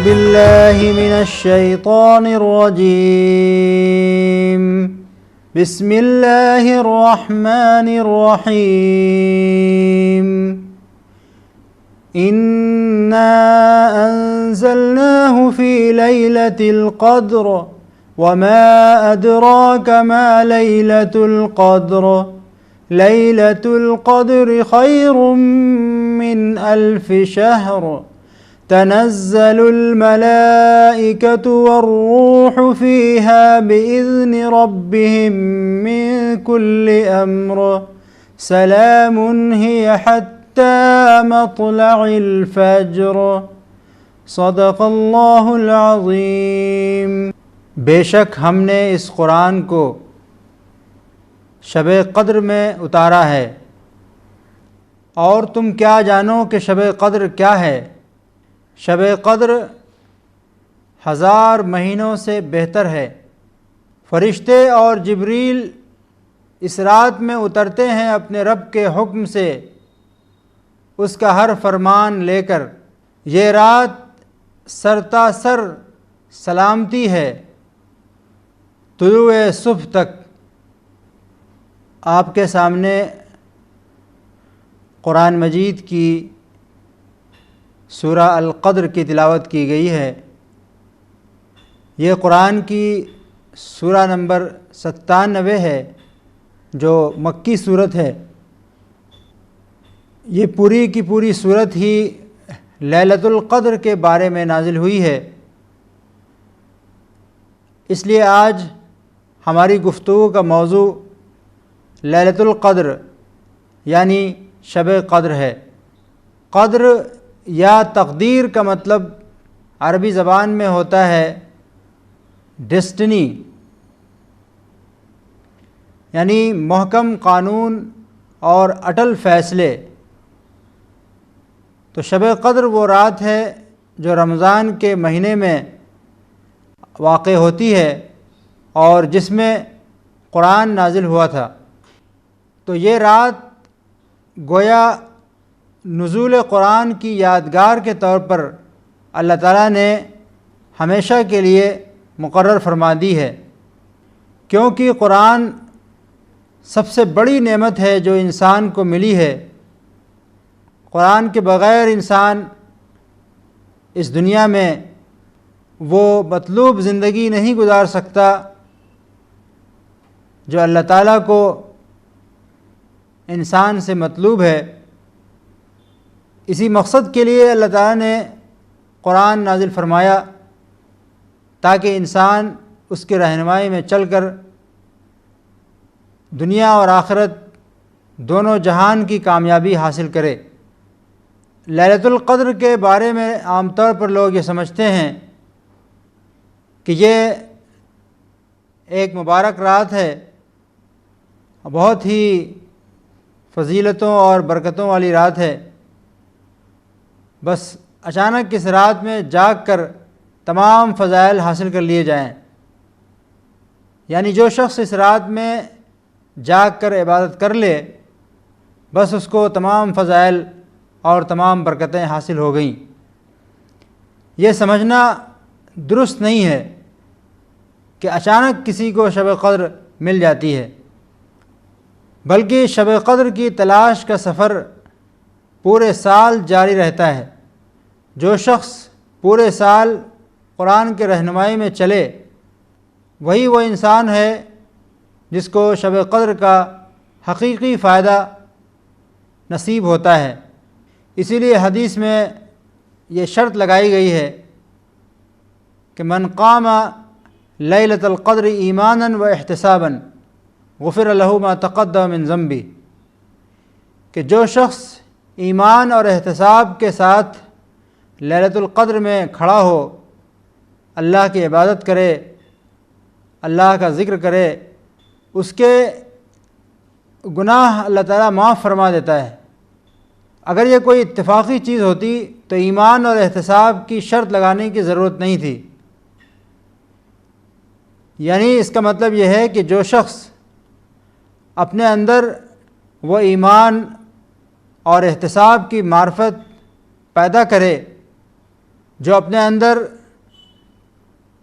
بالله من الشيطان الرجيم. بسم الله الرحمن الرحيم. إنا أنزلناه في ليلة القدر وما أدراك ما ليلة القدر. ليلة القدر خير من 1000 شهر. تنزل الملائكة والروح فيها بإذن ربهم من كل أمر. سلام هي حتى مطلع الفجر. صدق اللہ العظیم. بے شک ہم نے اس قرآن کو شب قدر میں اتارا ہے، اور تم کیا جانو کہ شب قدر کیا ہے؟ شب قدر 1000 مہینوں سے بہتر ہے۔ فرشتے اور جبریل اس رات میں اترتے ہیں اپنے رب کے حکم سے، اس کا ہر فرمان لے کر۔ یہ رات سرتاسر سلامتی ہے طلوع صبح تک۔ آپ کے سامنے قرآن مجید کی سورہ القدر کی تلاوت کی گئی ہے۔ یہ قرآن کی سورہ نمبر 97 ہے، جو مکی صورت ہے۔ یہ پوری کی پوری صورت ہی لیلۃ القدر کے بارے میں نازل ہوئی ہے۔ اس لیے آج ہماری گفتگو کا موضوع لیلۃ القدر یعنی شب قدر ہے۔ قدر یا تقدیر کا مطلب عربی زبان میں ہوتا ہے ڈیسٹنی، یعنی محکم قانون اور اٹل فیصلے۔ تو شب قدر وہ رات ہے جو رمضان کے مہینے میں واقع ہوتی ہے اور جس میں قرآن نازل ہوا تھا۔ تو یہ رات گویا نزول قرآن کی یادگار کے طور پر اللہ تعالیٰ نے ہمیشہ کے لیے مقرر فرما دی ہے، کیونکہ قرآن سب سے بڑی نعمت ہے جو انسان کو ملی ہے۔ قرآن کے بغیر انسان اس دنیا میں وہ مطلوب زندگی نہیں گزار سکتا جو اللہ تعالیٰ کو انسان سے مطلوب ہے۔ اسی مقصد کے لیے اللہ تعالیٰ نے قرآن نازل فرمایا تاکہ انسان اس کے رہنمائی میں چل کر دنیا اور آخرت دونوں جہان کی کامیابی حاصل کرے۔ لیلۃ القدر کے بارے میں عام طور پر لوگ یہ سمجھتے ہیں کہ یہ ایک مبارک رات ہے، بہت ہی فضیلتوں اور برکتوں والی رات ہے، بس اچانک اس رات میں جاگ کر تمام فضائل حاصل کر لیے جائیں۔ یعنی جو شخص اس رات میں جاگ کر عبادت کر لے، بس اس کو تمام فضائل اور تمام برکتیں حاصل ہو گئیں۔ یہ سمجھنا درست نہیں ہے کہ اچانک کسی کو شب قدر مل جاتی ہے، بلکہ شب قدر کی تلاش کا سفر پورے سال جاری رہتا ہے۔ جو شخص پورے سال قرآن کے رہنمائی میں چلے، وہی وہ انسان ہے جس کو شب قدر کا حقیقی فائدہ نصیب ہوتا ہے۔ اسی لیے حدیث میں یہ شرط لگائی گئی ہے کہ من قام لیلۃ القدر ایمانا و احتسابا غفر له ما تقدم من ذنبه، کہ جو شخص ایمان اور احتساب کے ساتھ لیلۃ القدر میں کھڑا ہو، اللہ کی عبادت کرے، اللہ کا ذکر کرے، اس کے گناہ اللہ تعالیٰ معاف فرما دیتا ہے۔ اگر یہ کوئی اتفاقی چیز ہوتی تو ایمان اور احتساب کی شرط لگانے کی ضرورت نہیں تھی۔ یعنی اس کا مطلب یہ ہے کہ جو شخص اپنے اندر وہ ایمان اور احتساب کی معرفت پیدا کرے جو اپنے اندر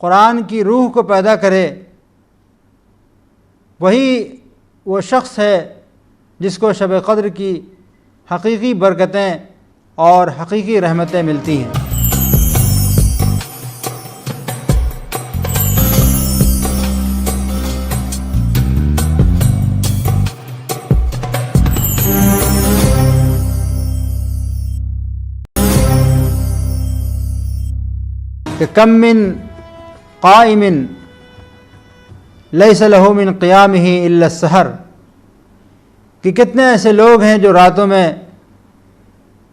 قرآن کی روح کو پیدا کرے وہی وہ شخص ہے جس کو شب قدر کی حقیقی برکتیں اور حقیقی رحمتیں ملتی ہیں۔ کہ کم من قائم لیس لہ من قیامہ الا السحر، کہ کتنے ایسے لوگ ہیں جو راتوں میں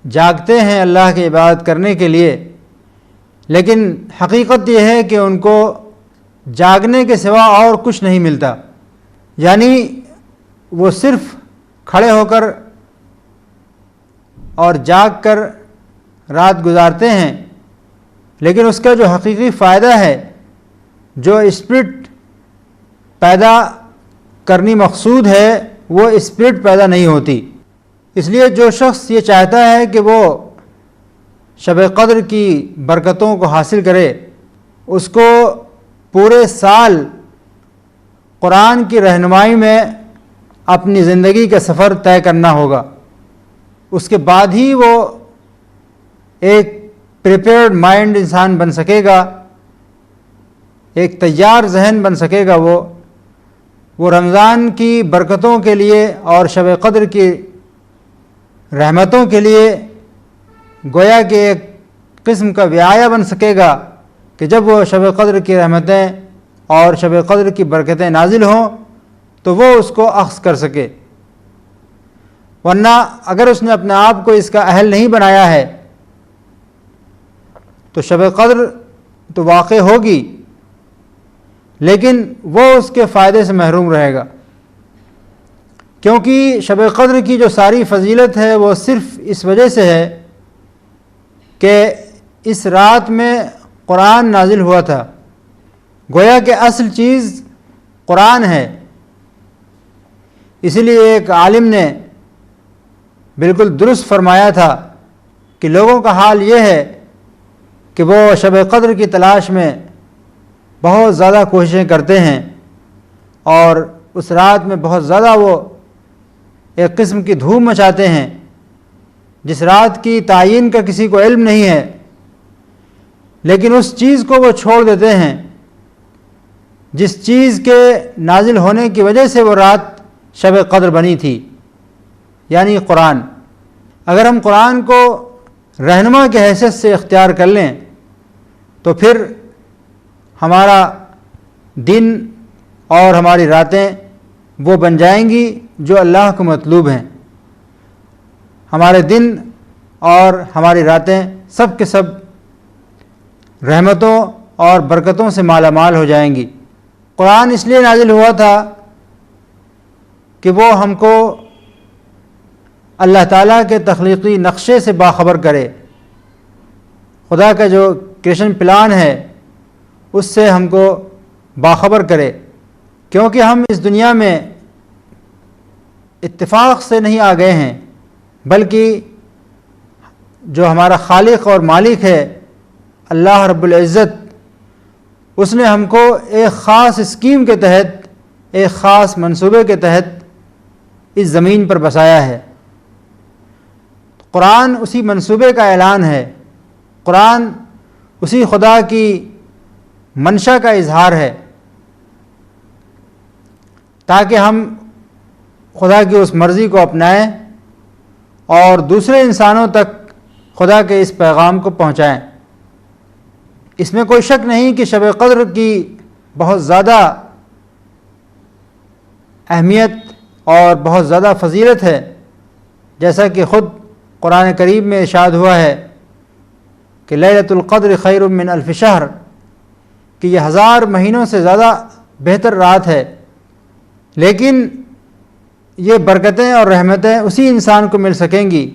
جاگتے ہیں اللہ کی عبادت کرنے کے لیے، لیکن حقیقت یہ ہے کہ ان کو جاگنے کے سوا اور کچھ نہیں ملتا، یعنی وہ صرف کھڑے ہو کر اور جاگ کر رات گزارتے ہیں، لیکن اس کا جو حقیقی فائدہ ہے، جو اسپرٹ پیدا کرنی مقصود ہے، وہ اسپرٹ پیدا نہیں ہوتی۔ اس لیے جو شخص یہ چاہتا ہے کہ وہ شب قدر کی برکتوں کو حاصل کرے، اس کو پورے سال قرآن کی رہنمائی میں اپنی زندگی کا سفر طے کرنا ہوگا، اس کے بعد ہی وہ ایک پریپیئرڈ مائنڈ انسان بن سکے گا، ایک تیار ذہن بن سکے گا۔ وہ رمضان کی برکتوں کے لیے اور شب قدر کی رحمتوں کے لیے گویا کہ ایک قسم کا وعیہ بن سکے گا کہ جب وہ شب قدر کی رحمتیں اور شب قدر کی برکتیں نازل ہوں تو وہ اس کو اخذ کر سکے، ورنہ اگر اس نے اپنے آپ کو اس کا اہل نہیں بنایا ہے تو شب قدر تو واقع ہوگی لیکن وہ اس کے فائدے سے محروم رہے گا، کیونکہ شب قدر کی جو ساری فضیلت ہے وہ صرف اس وجہ سے ہے کہ اس رات میں قرآن نازل ہوا تھا، گویا کہ اصل چیز قرآن ہے۔ اسی لیے ایک عالم نے بالکل درست فرمایا تھا کہ لوگوں کا حال یہ ہے کہ وہ شب قدر کی تلاش میں بہت زیادہ کوششیں کرتے ہیں اور اس رات میں بہت زیادہ وہ ایک قسم کی دھوم مچاتے ہیں، جس رات کی تعین کا کسی کو علم نہیں ہے، لیکن اس چیز کو وہ چھوڑ دیتے ہیں جس چیز کے نازل ہونے کی وجہ سے وہ رات شب قدر بنی تھی، یعنی قرآن۔ اگر ہم قرآن کو رہنما کی حیثیت سے اختیار کر لیں تو پھر ہمارا دن اور ہماری راتیں وہ بن جائیں گی جو اللہ کو مطلوب ہیں، ہمارے دن اور ہماری راتیں سب کے سب رحمتوں اور برکتوں سے مالا مال ہو جائیں گی۔ قرآن اس لیے نازل ہوا تھا کہ وہ ہم کو اللہ تعالیٰ کے تخلیقی نقشے سے باخبر کرے، خدا کا جو کریشن پلان ہے اس سے ہم کو باخبر کرے، کیونکہ ہم اس دنیا میں اتفاق سے نہیں آ گئے ہیں، بلکہ جو ہمارا خالق اور مالک ہے اللہ رب العزت، اس نے ہم کو ایک خاص اسکیم کے تحت، ایک خاص منصوبے کے تحت اس زمین پر بسایا ہے۔ قرآن اسی منصوبے کا اعلان ہے، قرآن اسی خدا کی منشا کا اظہار ہے، تاکہ ہم خدا کی اس مرضی کو اپنائیں اور دوسرے انسانوں تک خدا کے اس پیغام کو پہنچائیں۔ اس میں کوئی شک نہیں کہ شب قدر کی بہت زیادہ اہمیت اور بہت زیادہ فضیلت ہے، جیسا کہ خود قرآن کریم میں ارشاد ہوا ہے کہ لیلۃ القدر خیر من الف شہر، کہ یہ 1000 مہینوں سے زیادہ بہتر رات ہے، لیکن یہ برکتیں اور رحمتیں اسی انسان کو مل سکیں گی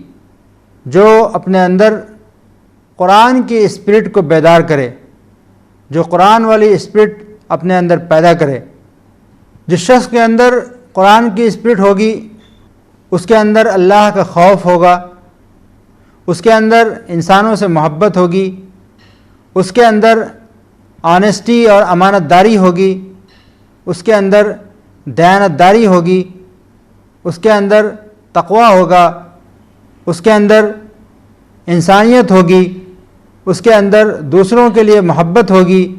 جو اپنے اندر قرآن کی اسپرٹ کو بیدار کرے، جو قرآن والی اسپرٹ اپنے اندر پیدا کرے۔ جس شخص کے اندر قرآن کی اسپرٹ ہوگی اس کے اندر اللہ کا خوف ہوگا، اس کے اندر انسانوں سے محبت ہوگی، اس کے اندر آنیسٹی اور امانت داری ہوگی، اس کے اندر دیانت داری ہوگی، اس کے اندر تقوی ہوگا، اس کے اندر انسانیت ہوگی، اس کے اندر دوسروں کے لیے محبت ہوگی،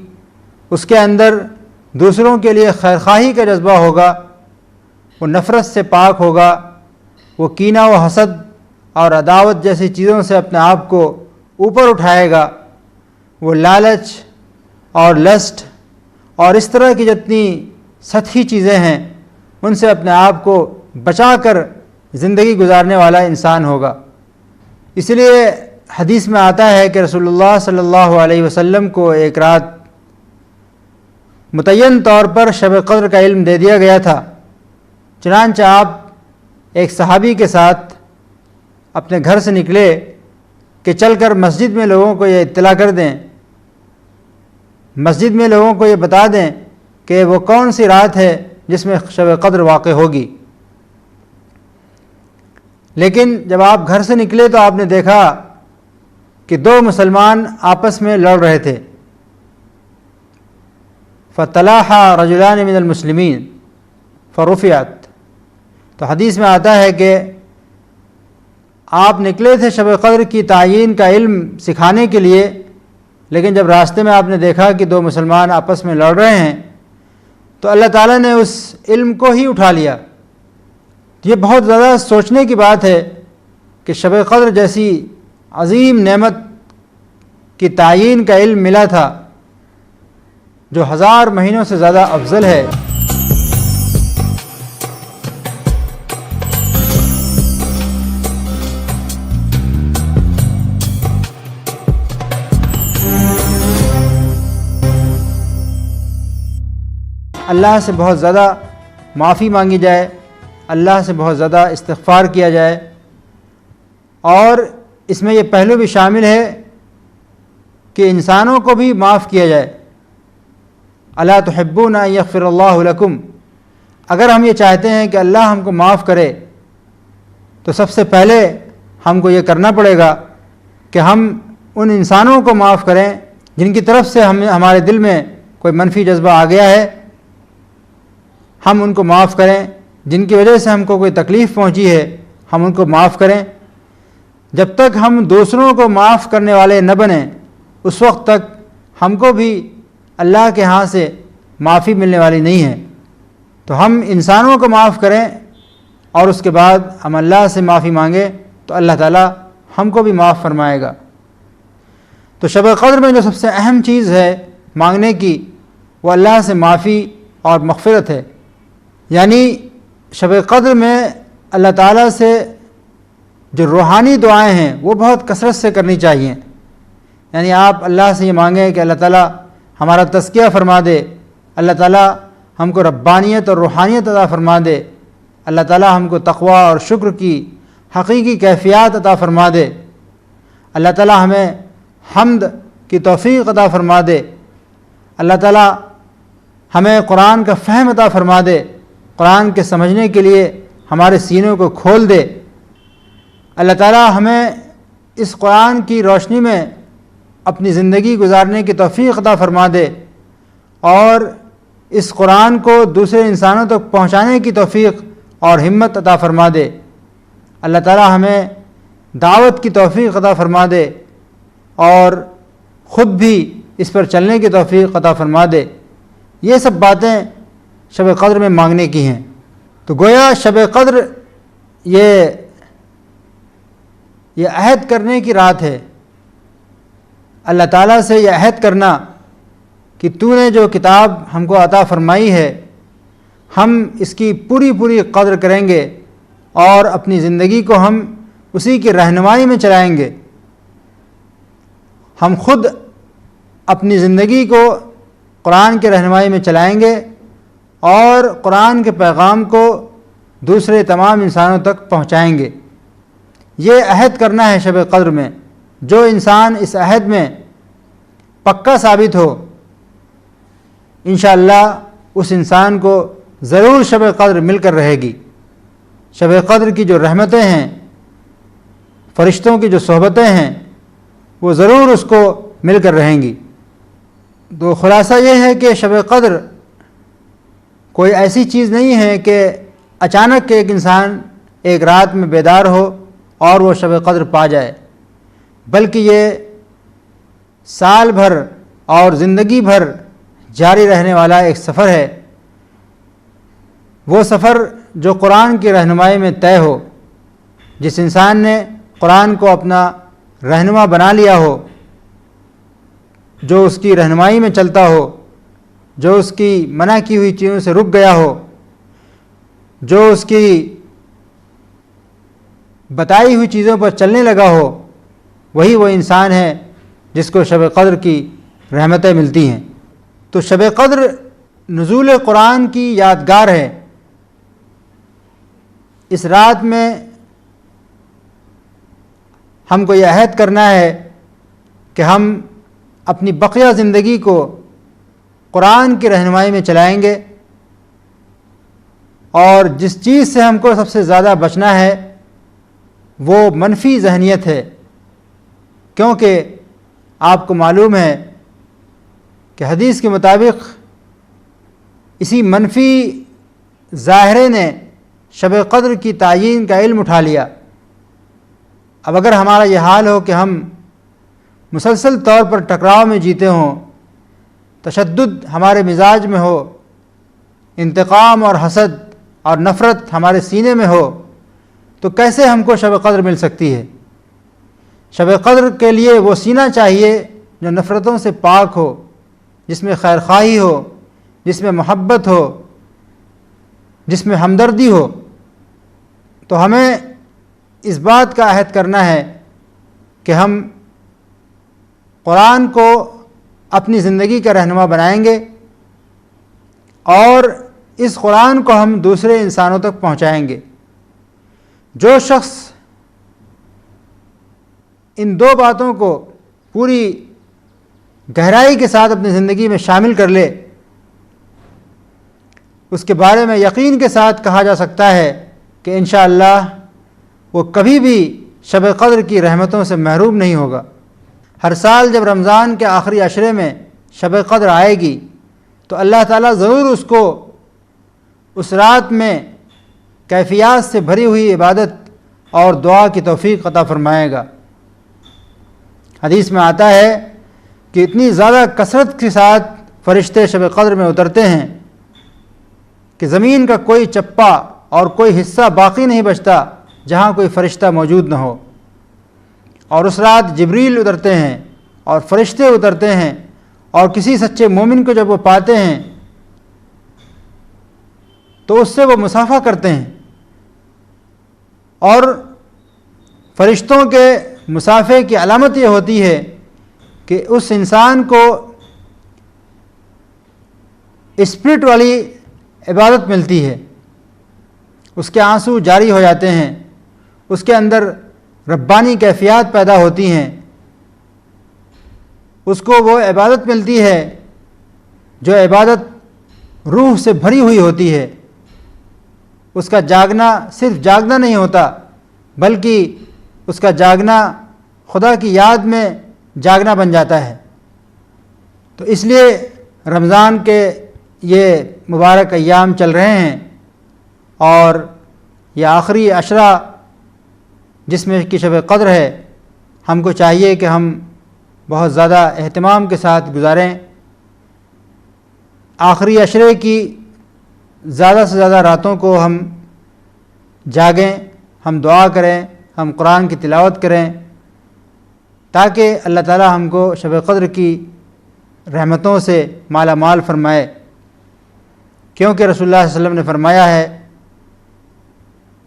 اس کے اندر دوسروں کے لیے خیرخواہی کا جذبہ ہوگا، وہ نفرت سے پاک ہوگا، وہ کینہ و حسد اور عداوت جیسی چیزوں سے اپنے آپ کو اوپر اٹھائے گا، وہ لالچ اور لسٹ اور اس طرح کی جتنی سطحی چیزیں ہیں ان سے اپنے آپ کو بچا کر زندگی گزارنے والا انسان ہوگا۔ اس لیے حدیث میں آتا ہے کہ رسول اللہ صلی اللہ علیہ وسلم کو ایک رات متعین طور پر شب قدر کا علم دے دیا گیا تھا، چنانچہ آپ ایک صحابی کے ساتھ اپنے گھر سے نکلے کہ چل کر مسجد میں لوگوں کو یہ اطلاع کر دیں، مسجد میں لوگوں کو یہ بتا دیں کہ وہ کون سی رات ہے جس میں شب قدر واقع ہوگی۔ لیکن جب آپ گھر سے نکلے تو آپ نے دیکھا کہ دو مسلمان آپس میں لڑ رہے تھے۔ فَتَلَاحَ رَجُلَانِ مِنَ الْمُسْلِمِينَ فَرُفِعَتْ، تو حدیث میں آتا ہے کہ آپ نکلے تھے شب قدر کی تعیین کا علم سکھانے کے لیے، لیکن جب راستے میں آپ نے دیکھا کہ دو مسلمان آپس میں لڑ رہے ہیں تو اللہ تعالیٰ نے اس علم کو ہی اٹھا لیا۔ یہ بہت زیادہ سوچنے کی بات ہے کہ شب قدر جیسی عظیم نعمت کی تعیین کا علم ملا تھا جو 1000 مہینوں سے زیادہ افضل ہے۔ اللہ سے بہت زیادہ معافی مانگی جائے، اللہ سے بہت زیادہ استغفار کیا جائے، اور اس میں یہ پہلو بھی شامل ہے کہ انسانوں کو بھی معاف کیا جائے۔ الا تحبون ان یغفر اللہ لکم، اگر ہم یہ چاہتے ہیں کہ اللہ ہم کو معاف کرے تو سب سے پہلے ہم کو یہ کرنا پڑے گا کہ ہم ان انسانوں کو معاف کریں جن کی طرف سے ہمارے دل میں کوئی منفی جذبہ آ گیا ہے، ہم ان کو معاف کریں، جن کی وجہ سے ہم کو کوئی تکلیف پہنچی ہے ہم ان کو معاف کریں۔ جب تک ہم دوسروں کو معاف کرنے والے نہ بنیں اس وقت تک ہم کو بھی اللہ کے ہاں سے معافی ملنے والی نہیں ہے۔ تو ہم انسانوں کو معاف کریں اور اس کے بعد ہم اللہ سے معافی مانگیں تو اللہ تعالیٰ ہم کو بھی معاف فرمائے گا۔ تو شب قدر میں جو سب سے اہم چیز ہے مانگنے کی وہ اللہ سے معافی اور مغفرت ہے، یعنی شب قدر میں اللہ تعالیٰ سے جو روحانی دعائیں ہیں وہ بہت کثرت سے کرنی چاہیے۔ یعنی آپ اللہ سے یہ مانگیں کہ اللہ تعالیٰ ہمارا تزکیہ فرما دے، اللہ تعالیٰ ہم کو ربانیت اور روحانیت عطا فرما دے، اللہ تعالیٰ ہم کو تقوی اور شکر کی حقیقی کیفیات عطا فرما دے، اللہ تعالیٰ ہمیں حمد کی توفیق عطا فرما دے، اللہ تعالیٰ ہمیں قرآن کا فہم عطا فرما دے، قرآن کے سمجھنے کے لیے ہمارے سینوں کو کھول دے، اللہ تعالیٰ ہمیں اس قرآن کی روشنی میں اپنی زندگی گزارنے کی توفیق عطا فرما دے اور اس قرآن کو دوسرے انسانوں تک پہنچانے کی توفیق اور ہمت عطا فرما دے، اللہ تعالیٰ ہمیں دعوت کی توفیق عطا فرما دے اور خود بھی اس پر چلنے کی توفیق عطا فرما دے۔ یہ سب باتیں شب قدر میں مانگنے کی ہیں۔ تو گویا شب قدر یہ عہد کرنے کی رات ہے، اللہ تعالیٰ سے یہ عہد کرنا کہ تو نے جو کتاب ہم کو عطا فرمائی ہے ہم اس کی پوری پوری قدر کریں گے اور اپنی زندگی کو ہم اسی کی رہنمائی میں چلائیں گے۔ ہم خود اپنی زندگی کو قرآن کے رہنمائی میں چلائیں گے اور قرآن کے پیغام کو دوسرے تمام انسانوں تک پہنچائیں گے۔ یہ عہد کرنا ہے شب قدر میں۔ جو انسان اس عہد میں پکا ثابت ہو انشاءاللہ اس انسان کو ضرور شب قدر مل کر رہے گی۔ شب قدر کی جو رحمتیں ہیں، فرشتوں کی جو صحبتیں ہیں وہ ضرور اس کو مل کر رہیں گی۔ تو خلاصہ یہ ہے کہ شب قدر کوئی ایسی چیز نہیں ہے کہ اچانک ایک انسان ایک رات میں بیدار ہو اور وہ شب قدر پا جائے، بلکہ یہ سال بھر اور زندگی بھر جاری رہنے والا ایک سفر ہے۔ وہ سفر جو قرآن کی رہنمائی میں طے ہو، جس انسان نے قرآن کو اپنا رہنما بنا لیا ہو، جو اس کی رہنمائی میں چلتا ہو، جو اس کی منع کی ہوئی چیزوں سے رک گیا ہو، جو اس کی بتائی ہوئی چیزوں پر چلنے لگا ہو، وہی وہ انسان ہے جس کو شب قدر کی رحمتیں ملتی ہیں۔ تو شب قدر نزول قرآن کی یادگار ہے۔ اس رات میں ہم کو یہ عہد کرنا ہے کہ ہم اپنی بقیہ زندگی کو قرآن کی رہنمائی میں چلائیں گے، اور جس چیز سے ہم کو سب سے زیادہ بچنا ہے وہ منفی ذہنیت ہے، کیونکہ آپ کو معلوم ہے کہ حدیث کے مطابق اسی منفی ظاہرے نے شب قدر کی تعیین کا علم اٹھا لیا۔ اب اگر ہمارا یہ حال ہو کہ ہم مسلسل طور پر ٹکراؤ میں جیتے ہوں، تشدد ہمارے مزاج میں ہو، انتقام اور حسد اور نفرت ہمارے سینے میں ہو، تو کیسے ہم کو شب قدر مل سکتی ہے؟ شب قدر کے لیے وہ سینہ چاہیے جو نفرتوں سے پاک ہو، جس میں خیر خواہی ہو، جس میں محبت ہو، جس میں ہمدردی ہو۔ تو ہمیں اس بات کا عہد کرنا ہے کہ ہم قرآن کو اپنی زندگی کا رہنما بنائیں گے، اور اس قرآن کو ہم دوسرے انسانوں تک پہنچائیں گے۔ جو شخص ان دو باتوں کو پوری گہرائی کے ساتھ اپنی زندگی میں شامل کر لے، اس کے بارے میں یقین کے ساتھ کہا جا سکتا ہے کہ انشاءاللہ وہ کبھی بھی شب قدر کی رحمتوں سے محروم نہیں ہوگا۔ ہر سال جب رمضان کے آخری عشرے میں شب قدر آئے گی تو اللہ تعالیٰ ضرور اس کو اس رات میں کیفیات سے بھری ہوئی عبادت اور دعا کی توفیق عطا فرمائے گا۔ حدیث میں آتا ہے کہ اتنی زیادہ کثرت کے ساتھ فرشتے شب قدر میں اترتے ہیں کہ زمین کا کوئی چپا اور کوئی حصہ باقی نہیں بچتا جہاں کوئی فرشتہ موجود نہ ہو۔ اور اس رات جبریل اترتے ہیں اور فرشتے اترتے ہیں، اور کسی سچے مومن کو جب وہ پاتے ہیں تو اس سے وہ مصافحہ کرتے ہیں، اور فرشتوں کے مصافحے کی علامت یہ ہوتی ہے کہ اس انسان کو اسپرٹ والی عبادت ملتی ہے، اس کے آنسو جاری ہو جاتے ہیں، اس کے اندر ربانی کیفیات پیدا ہوتی ہیں، اس کو وہ عبادت ملتی ہے جو عبادت روح سے بھری ہوئی ہوتی ہے۔ اس کا جاگنا صرف جاگنا نہیں ہوتا، بلکہ اس کا جاگنا خدا کی یاد میں جاگنا بن جاتا ہے۔ تو اس لیے رمضان کے یہ مبارک ایام چل رہے ہیں، اور یہ آخری عشرہ جس میں کہ شب قدر ہے، ہم کو چاہیے کہ ہم بہت زیادہ اہتمام کے ساتھ گزاریں۔ آخری عشرے کی زیادہ سے زیادہ راتوں کو ہم جاگیں، ہم دعا کریں، ہم قرآن کی تلاوت کریں، تاکہ اللہ تعالی ہم کو شب قدر کی رحمتوں سے مالا مال فرمائے، کیونکہ رسول اللہ صلی اللہ علیہ وسلم نے فرمایا ہے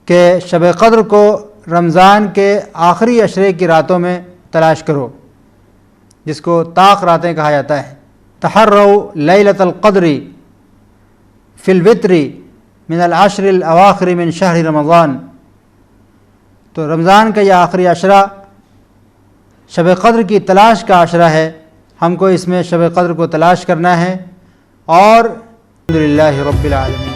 کہ شب قدر کو رمضان کے آخری عشرے کی راتوں میں تلاش کرو، جس کو طاق راتیں کہا جاتا ہے۔ تحروا لیلۃ القدر فی الوتر من العشر الاواخر من شہر رمضان۔ تو رمضان کا یہ آخری عشرہ شب قدر کی تلاش کا عشرہ ہے، ہم کو اس میں شب قدر کو تلاش کرنا ہے، اور الحمدللہ رب العالمین۔